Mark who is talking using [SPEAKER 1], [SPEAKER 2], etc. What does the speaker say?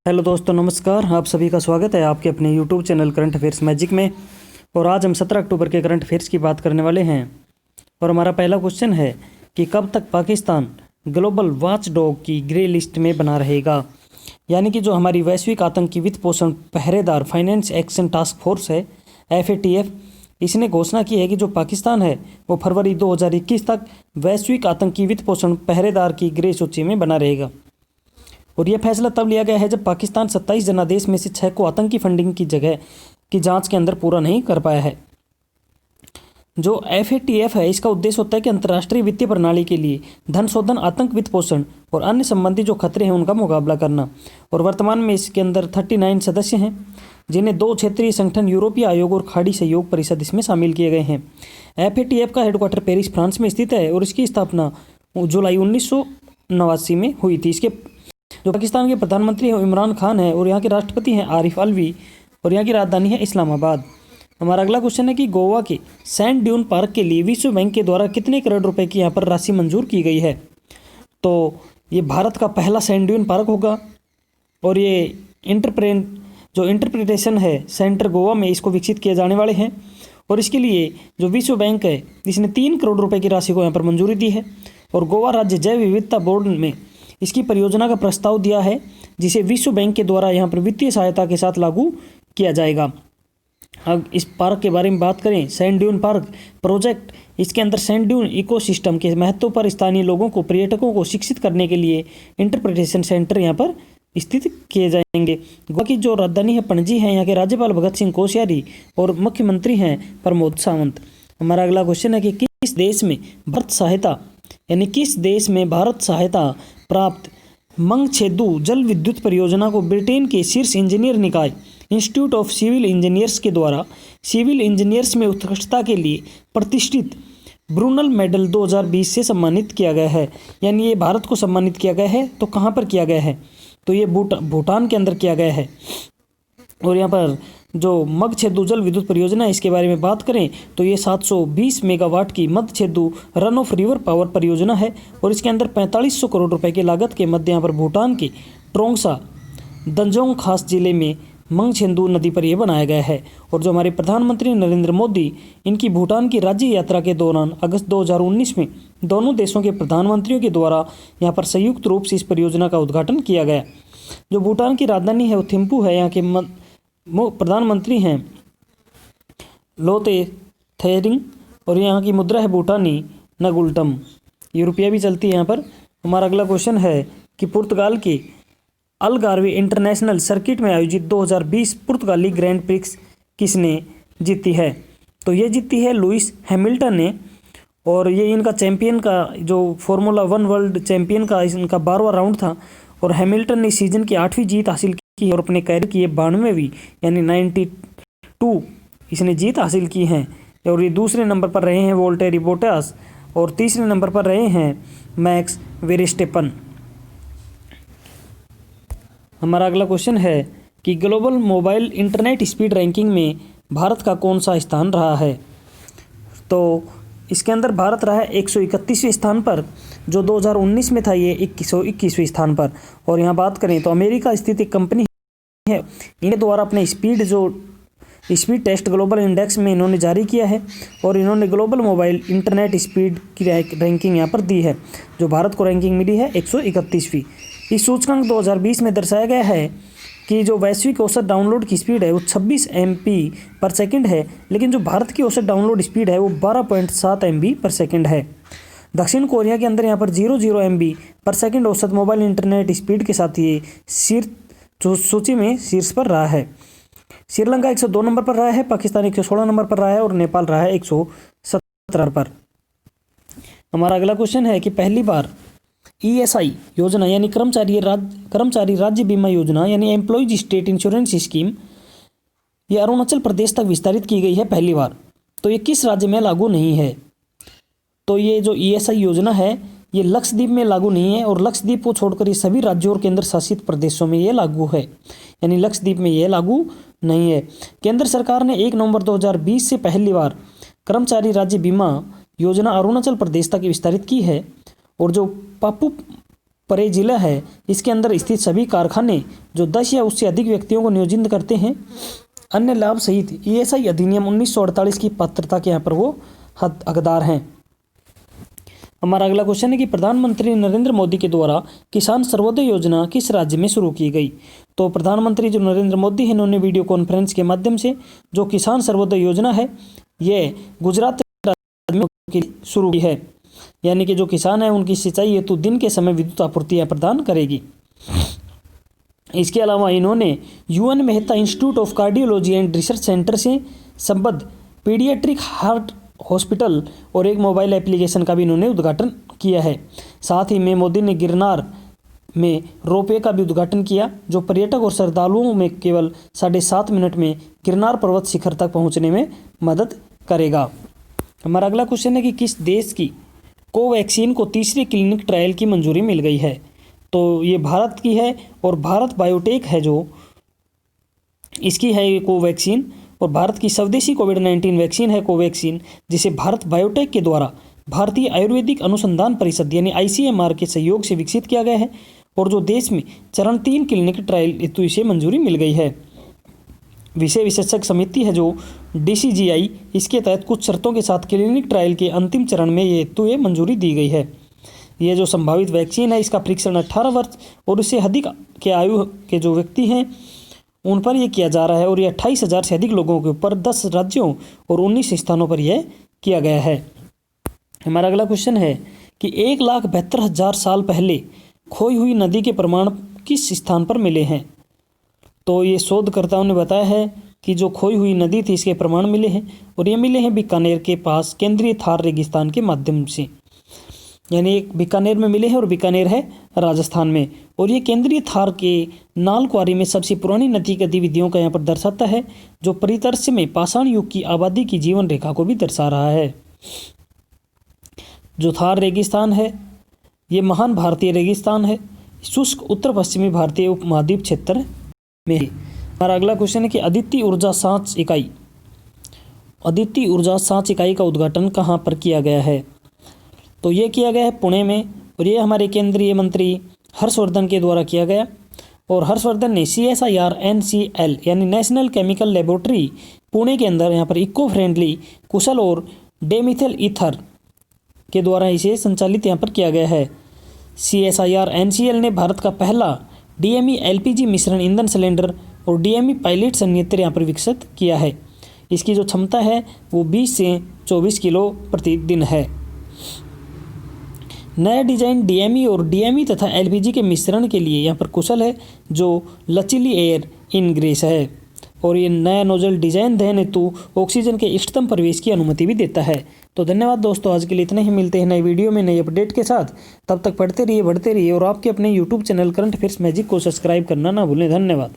[SPEAKER 1] Hello दोस्तों, नमस्कार। आप सभी का स्वागत है आपके अपने YouTube channel current affairs magic में। और आज हम 17 अक्टूबर के करंट अफेयर्स की बात करने वाले हैं। और हमारा पहला क्वेश्चन है कि कब तक पाकिस्तान ग्लोबल वॉचडॉग की ग्रे लिस्ट में बना रहेगा। यानी कि जो हमारी वैश्विक आतंकी वित्त पोषण पहरेदार फाइनेंस एक्शन टास्क फोर्स है, FATF, इसने घोषणा की है कि जो पाकिस्तान है वो फरवरी 2021 तक वैश्विक आतंकी वित्त पोषण पहरेदार की ग्रे सूची में बना रहेगा। और यह फैसला तब लिया गया है जब पाकिस्तान 27 जनादेश में से 6 को आतंकी फंडिंग की जगह की जांच के अंदर पूरा नहीं कर पाया है। जो FATF है, इसका उद्देश्य होता है कि अंतर्राष्ट्रीय वित्तीय प्रणाली के लिए धन शोधन, आतंक वित्त पोषण और अन्य संबंधी जो खतरे हैं उनका मुकाबला करना। और वर्तमान में इसके अंदर 39 सदस्य हैं, जिन्हें 2 क्षेत्रीय संगठन यूरोपीय आयोग और खाड़ी सहयोग परिषद इसमें शामिल किए गए हैं। FATF का हेडक्वार्टर पेरिस, फ्रांस में स्थित है और इसकी स्थापना जुलाई 1989 में हुई थी। इसके जो पाकिस्तान के प्रधानमंत्री हैं इमरान खान है और यहाँ के राष्ट्रपति हैं आरिफ अलवी और यहाँ की राजधानी है इस्लामाबाद। हमारा अगला क्वेश्चन है कि गोवा के सैंड ड्यून पार्क के लिए विश्व बैंक के द्वारा कितने करोड़ रुपए की यहाँ पर राशि मंजूर की गई है। तो ये भारत का पहला सैंड ड्यून पार्क होगा और ये इंटरप्रिटेशन है सेंटर गोवा में इसको विकसित किए जाने वाले हैं। और इसके लिए जो विश्व बैंक है इसने 3 करोड़ रुपए की राशि को यहाँ पर मंजूरी दी है। और गोवा राज्य जैव विविधता बोर्ड में इसकी परियोजना का प्रस्ताव दिया है, जिसे विश्व बैंक के द्वारा यहाँ पर वित्तीय सहायता के साथ लागू किया जाएगा। अब इस पार्क के बारे में बात करें, सैंड ड्यून पार्क प्रोजेक्ट, इसके अंदर सैंड ड्यून इकोसिस्टम के महत्व पर स्थानीय लोगों को, पर्यटकों को शिक्षित करने के लिए इंटरप्रिटेशन सेंटर यहाँ पर स्थित किए जाएंगे। गोवा की जो राजधानी है पणजी है, यहाँ के राज्यपाल भगत सिंह कोश्यारी और मुख्यमंत्री हैं प्रमोद सावंत। हमारा अगला क्वेश्चन है कि किस देश में भारत सहायता प्राप्त मंगछेदु जल विद्युत परियोजना को ब्रिटेन के शीर्ष इंजीनियर निकाय इंस्टीट्यूट ऑफ सिविल इंजीनियर्स के द्वारा सिविल इंजीनियर्स में उत्कृष्टता के लिए प्रतिष्ठित ब्रूनल मेडल 2020 से सम्मानित किया गया है। यानी ये भारत को सम्मानित किया गया है। तो कहाँ पर किया गया है? तो ये भूटान के अंदर किया गया है। और यहाँ पर जो मगछेदु जल विद्युत परियोजना है, इसके बारे में बात करें तो ये 720 मेगावाट की मगछेदु रन ऑफ रिवर पावर परियोजना है और इसके अंदर 4500 करोड़ रुपए की लागत के मध्य यहाँ पर भूटान के ट्रोंगसा दंजोंग खास जिले में मंगछेदु नदी पर यह बनाया गया है। और जो हमारे प्रधानमंत्री नरेंद्र मोदी, इनकी भूटान की राज्य यात्रा के दौरान अगस्त 2019 में दोनों देशों के प्रधानमंत्रियों के द्वारा यहाँ पर संयुक्त रूप से इस परियोजना का उद्घाटन किया गया। जो भूटान की राजधानी है वो थिम्पू है। यहाँ के प्रधानमंत्री हैं लोते थेरिंग और यहाँ की मुद्रा है भूटानी नगुल्टम। ये रुपया भी चलती है यहाँ पर। हमारा अगला क्वेश्चन है कि पुर्तगाल के अलगारवे इंटरनेशनल सर्किट में आयोजित 2020 पुर्तगाली ग्रैंड प्रिक्स किसने जीती है? तो ये जीती है लुइस हैमिल्टन ने। और ये इनका चैंपियन का जो फार्मूला 1 वर्ल्ड चैंपियन का इनका 12वां राउंड था। और हैमिल्टन ने सीजन की 8वीं जीत हासिल की और अपने कैरियर की 92वीं यानी 92 इसने जीत हासिल की हैं। और ये दूसरे नंबर पर रहे हैं वोल्टेरी बोटास और तीसरे नंबर पर रहे हैं मैक्स वेरस्टेपन। हमारा अगला क्वेश्चन है कि global mobile internet speed ranking में भारत का कौन सा स्थान रहा है? तो इसके अंदर भारत रहा है 131वें स्थान पर, जो 2019 में था ये 121वें स्थान पर। और यहाँ बात करें तो अमेरिका स्थित एक कंपनी है, इनके द्वारा अपने स्पीड टेस्ट ग्लोबल इंडेक्स में इन्होंने जारी किया है और इन्होंने ग्लोबल मोबाइल इंटरनेट स्पीड की रैंकिंग यहाँ पर दी है, जो भारत को रैंकिंग मिली है 131वीं। इस सूचकांक 2020 में दर्शाया गया है कि जो वैश्विक औसत डाउनलोड की स्पीड है वो 26 MB/सेकंड है, लेकिन जो भारत की औसत डाउनलोड स्पीड है वो 12.7 MB/सेकंड है। दक्षिण कोरिया के अंदर यहाँ पर 00 MB/सेकंड औसत मोबाइल इंटरनेट स्पीड के साथ ये सूची में शीर्ष पर रहा है। श्रीलंका 102 नंबर पर रहा है, पाकिस्तान 116 नंबर पर रहा है और नेपाल रहा है 117 पर। हमारा अगला क्वेश्चन है कि पहली बार ESI योजना यानी कर्मचारी राज्य बीमा योजना यानी एम्प्लॉयज स्टेट इंश्योरेंस स्कीम, ये अरुणाचल प्रदेश तक विस्तारित की गई है पहली बार। तो ये किस राज्य में लागू नहीं है? तो ये जो ESI योजना है ये लक्षद्वीप में लागू नहीं है और लक्षद्वीप को छोड़कर ये सभी राज्यों और केंद्र शासित प्रदेशों में ये लागू है, यानी लक्षद्वीप में ये लागू नहीं है। केंद्र सरकार ने 1 नवंबर 2020 से पहली बार कर्मचारी राज्य बीमा योजना अरुणाचल प्रदेश तक विस्तारित की है। और जो परे जिला है, इसके अंदर स्थित सभी कारखाने जो 10 या उससे अधिक व्यक्तियों को नियोजित करते हैं, अन्य लाभ सहित ईएसआई अधिनियम 1948 की पात्रता के यहाँ पर वो हकदार हैं। हमारा अगला क्वेश्चन है कि प्रधानमंत्री नरेंद्र मोदी के द्वारा किसान सर्वोदय योजना किस राज्य में शुरू की गई। तो प्रधानमंत्री जो नरेंद्र मोदी हैं, इन्होंने वीडियो कॉन्फ्रेंस के माध्यम से जो किसान सर्वोदय योजना है ये गुजरात राज्य में शुरू की है, यानी कि जो किसान है उनकी सिंचाई हेतु दिन के समय विद्युत आपूर्ति प्रदान करेगी। इसके अलावा इन्होंने UN Mehta institute of cardiology and research centre से संबद्ध पीडियाट्रिक हार्ट हॉस्पिटल और एक मोबाइल एप्लीकेशन का भी इन्होंने उद्घाटन किया है। साथ ही में मोदी ने गिरनार में रोपवे का भी उद्घाटन किया, जो पर्यटक और श्रद्धालुओं में केवल 7.5 मिनट में गिरनार पर्वत शिखर तक पहुंचने में मदद करेगा। हमारा अगला क्वेश्चन है कि किस देश की कोवैक्सीन को तीसरे क्लिनिक ट्रायल की मंजूरी मिल गई है। तो ये भारत की है और भारत बायोटेक है जो इसकी है ये कोवैक्सीन, और भारत की स्वदेशी कोविड-19 वैक्सीन है कोवैक्सीन, जिसे भारत बायोटेक के द्वारा भारतीय आयुर्वेदिक अनुसंधान परिषद यानी ICMR के सहयोग से विकसित किया गया है, और जो देश में चरण 3 क्लिनिक ट्रायल हेतु इसे मंजूरी मिल गई है। विषय विशेषज्ञ समिति है जो DCGI, इसके तहत कुछ शर्तों के साथ क्लिनिक ट्रायल के अंतिम चरण में ये मंजूरी दी गई है। ये जो संभावित वैक्सीन है इसका परीक्षण 18 वर्ष और उससे अधिक के आयु के जो व्यक्ति हैं उन पर यह किया जा रहा है, और ये 28,000 से अधिक लोगों के ऊपर 10 राज्यों और 19 स्थानों पर यह किया गया है। हमारा अगला क्वेश्चन है कि 1,72,000 साल पहले खोई हुई नदी के प्रमाण किस स्थान पर मिले हैं। तो ये शोधकर्ताओं ने बताया है कि जो खोई हुई नदी थी इसके प्रमाण मिले हैं, और ये मिले हैं बीकानेर के पास केंद्रीय थार रेगिस्तान के माध्यम से, यानी एक बीकानेर में मिले हैं और बीकानेर है राजस्थान में, और ये केंद्रीय थार के नाल क्वारी में सबसे पुरानी नदी गतिविधियों का यहाँ पर दर्शाता है, जो परिदृश्य में पाषाण युग की आबादी की जीवन रेखा को भी दर्शा रहा है। जो थार रेगिस्तान है ये महान भारतीय रेगिस्तान है, शुष्क उत्तर पश्चिमी भारतीय उपमहाद्वीप क्षेत्र में। हमारा अगला क्वेश्चन है कि अदिति ऊर्जा सांच इकाई का उद्घाटन कहाँ पर किया गया है। तो ये किया गया है पुणे में, और ये हमारे केंद्रीय मंत्री हर्षवर्धन के द्वारा किया गया, और हर्षवर्धन ने CSIR NCL यानी नेशनल केमिकल लेबोरेटरी पुणे के अंदर यहाँ पर इको फ्रेंडली कुशल और डेमिथल ईथर के द्वारा इसे संचालित यहाँ पर किया गया है। CSIR NCL ने भारत का पहला DME LPG मिश्रण ईंधन सिलेंडर और DME पायलट संयंत्र यहाँ पर विकसित किया है। इसकी जो क्षमता है वो 20 से 24 किलो प्रतिदिन है। नया डिजाइन DME और DME तथा LPG के मिश्रण के लिए यहाँ पर कुशल है, जो लचीली एयर इनग्रेस है, और ये नया नोजल डिजाइन दहन हेतु ऑक्सीजन के इष्टतम प्रवेश की अनुमति भी देता है। तो धन्यवाद दोस्तों, आज के लिए इतना ही। मिलते हैं नए वीडियो में नई अपडेट के साथ। तब तक पढ़ते रहिए, बढ़ते रहिए, और आपके अपने YouTube channel current affairs magic को सब्सक्राइब करना ना भूलें। धन्यवाद।